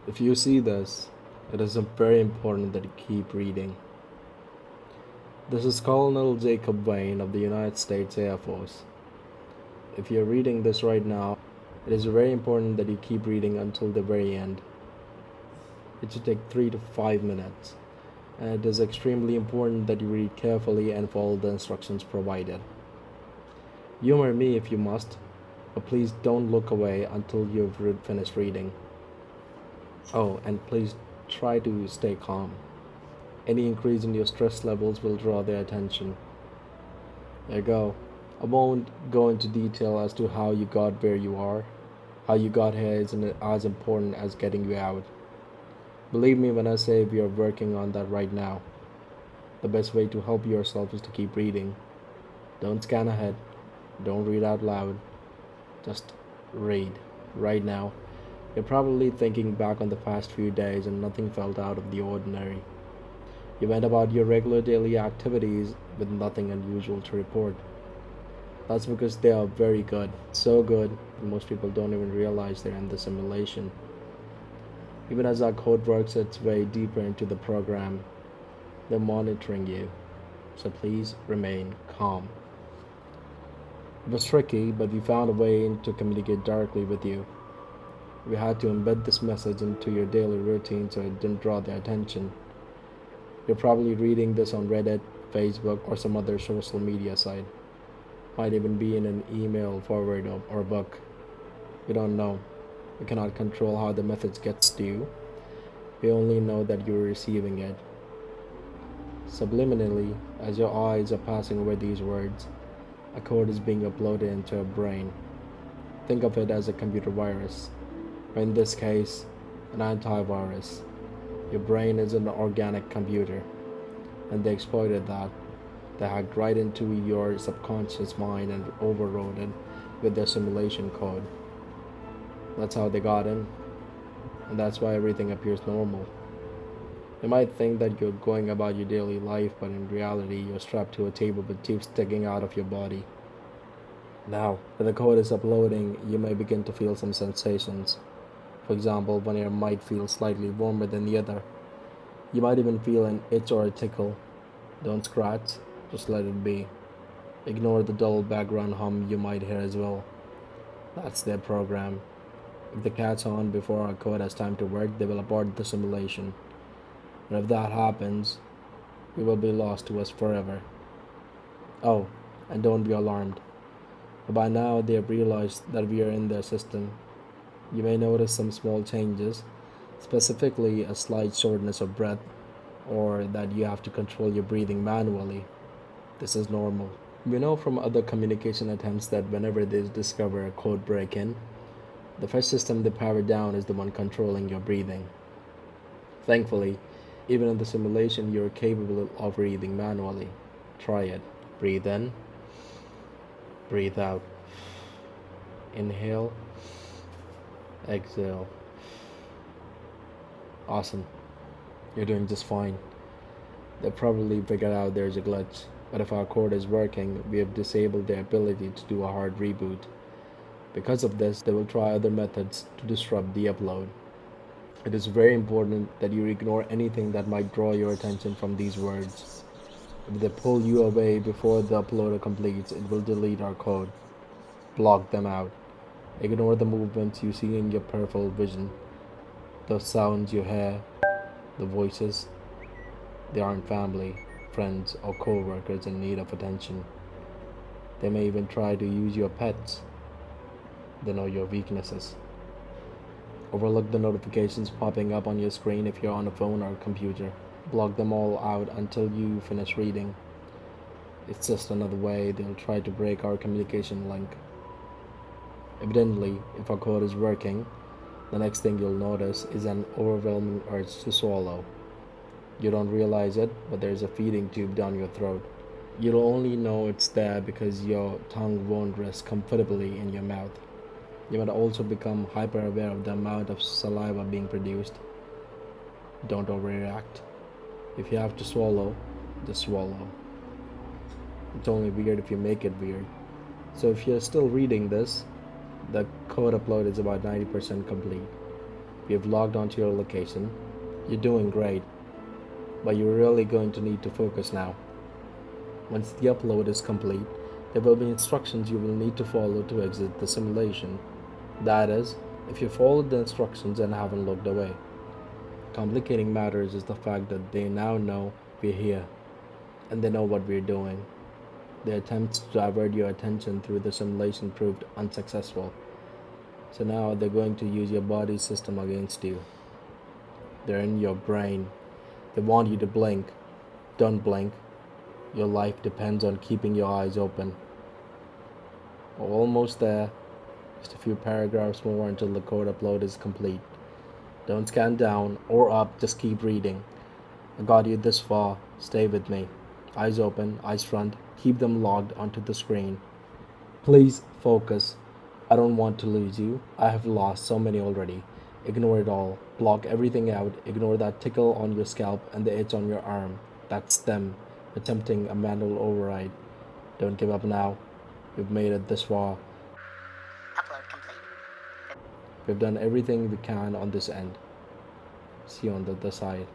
If you see this, it is very important that you keep reading. This is Colonel Jacob Wayne of the United States Air Force. If you're reading this right now, it is very important that you keep reading until the very end. It should take 3 to 5 minutes, and it is extremely important that you read carefully and follow the instructions provided. Humor me if you must, but please don't look away until you've finished reading. Oh, and please try to stay calm. Any increase in your stress levels will draw their attention. There you go. I won't go into detail as to how you got where you are. How you got here isn't as important as getting you out. Believe me when I say we are working on that right now. The best way to help yourself is to keep reading. Don't scan ahead. Don't read out loud. Just read. Right now. You're probably thinking back on the past few days and nothing felt out of the ordinary. You went about your regular daily activities with nothing unusual to report. That's because they are very good. So good, most people don't even realize they're in the simulation. Even as our code works its way deeper into the program, they're monitoring you. So please remain calm. It was tricky, but we found a way to communicate directly with you. We had to embed this message into your daily routine so it didn't draw their attention. You're probably reading this on Reddit, Facebook, or some other social media site. Might even be in an email forward or book. We don't know. We cannot control how the message gets to you. We only know that you're receiving it. Subliminally, as your eyes are passing over these words, a code is being uploaded into your brain. Think of it as a computer virus, or in this case, an antivirus. Your brain is an organic computer, and they exploited that. They hacked right into your subconscious mind and overrode it with their simulation code. That's how they got in, and that's why everything appears normal. You might think that you're going about your daily life, but in reality, you're strapped to a table with tubes sticking out of your body. Now, when the code is uploading, you may begin to feel some sensations. For example, one ear might feel slightly warmer than the other. You might even feel an itch or a tickle. Don't scratch, just let it be. Ignore the dull background hum you might hear as well. That's their program. If they catch on before our code has time to work, they will abort the simulation. And if that happens, we will be lost to us forever. Oh, and don't be alarmed. By now they have realized that we are in their system. You may notice some small changes, specifically a slight shortness of breath, or that you have to control your breathing manually. This is normal. We know from other communication attempts that whenever they discover a code break-in, the first system they power down is the one controlling your breathing. Thankfully, even in the simulation, you're capable of breathing manually. Try it. Breathe in, breathe out. Inhale, exhale. Awesome. You're doing just fine. They probably figured out there's a glitch, but if our code is working, we have disabled their ability to do a hard reboot. Because of this, they will try other methods to disrupt the upload. It is very important that you ignore anything that might draw your attention from these words. If they pull you away before the uploader completes, it will delete our code. Block them out. Ignore the movements you see in your peripheral vision, the sounds you hear, the voices. They aren't family, friends, or co-workers in need of attention. They may even try to use your pets. They know your weaknesses. Overlook the notifications popping up on your screen if you're on a phone or a computer. Block them all out until you finish reading. It's just another way they'll try to break our communication link. Evidently, if our code is working, the next thing you'll notice is an overwhelming urge to swallow. You don't realize it, but there's a feeding tube down your throat. You'll only know it's there because your tongue won't rest comfortably in your mouth. You might also become hyper aware of the amount of saliva being produced. Don't overreact. If you have to swallow, just swallow. It's only weird if you make it weird. So if you're still reading this, the code upload is about 90% complete. You've logged onto your location. You're doing great, but you're really going to need to focus now. Once the upload is complete, there will be instructions you will need to follow to exit the simulation. That is, if you followed the instructions and haven't looked away. Complicating matters is the fact that they now know we're here, and they know what we're doing. Their attempts to divert your attention through the simulation proved unsuccessful. So now they're going to use your body system against you. They're in your brain. They want you to blink. Don't blink. Your life depends on keeping your eyes open. We're almost there. Just a few paragraphs more until the code upload is complete. Don't scan down or up, just keep reading. I got you this far. Stay with me. Eyes open, eyes front. Keep them logged onto the screen. Please focus. I don't want to lose you. I have lost so many already. Ignore it all. Block everything out. Ignore that tickle on your scalp and the itch on your arm. That's them attempting a manual override. Don't give up now. We've made it this far. Upload complete. We've done everything we can on this end. See you on the other side.